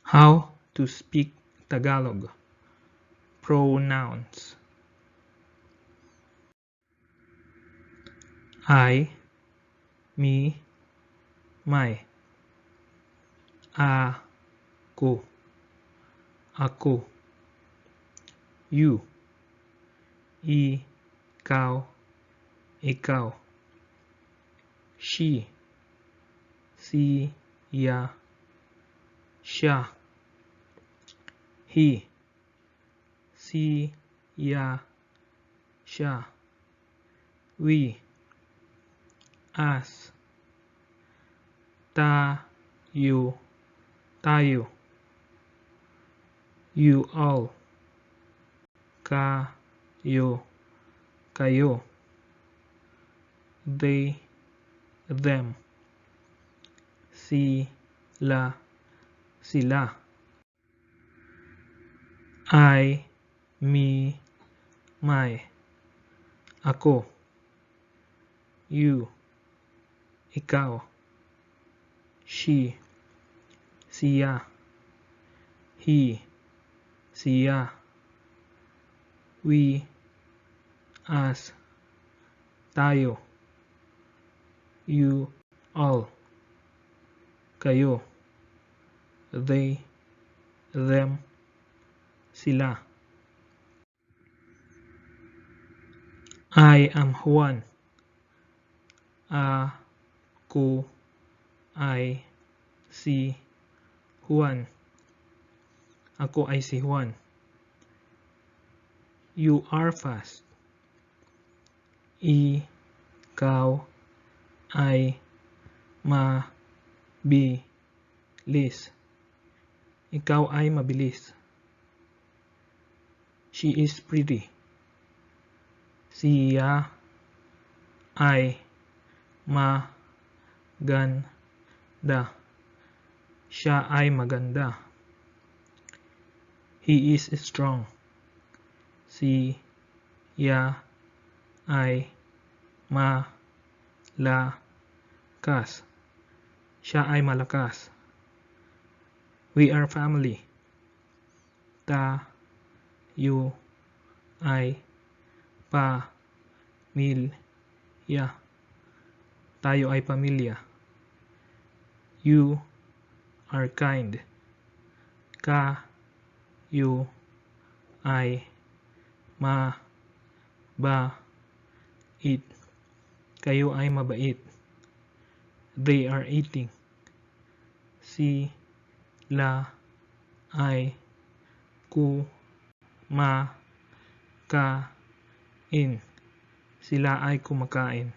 How to speak Tagalog. Pronouns. I, me, my. Ako, ako. You, ikaw, ikaw. She, siya, siya. He, siya, siya. We, us. Tayo, tayo. You all. Kayo, kayo. They, them. Sila, sila. I, me, my. Ako. You, ikaw. She, siya. He, siya. We, us. Tayo. You, all. Kayo. They, them. Sila. I am Juan. Ako ay si Juan. Ako ay si Juan. You are fast. Ikaw ay mabilis. Ikaw ay mabilis. She is pretty. Siya ay maganda. Siya ay maganda. He is strong. Siya ay malakas. Siya ay malakas. We are family. Tayo ay pamilya. Tayo ay pamilya. You are kind. Kayo ay mabait. Kayo ay mabait. They are eating. Sila ay kumakain. Sila ay kumakain.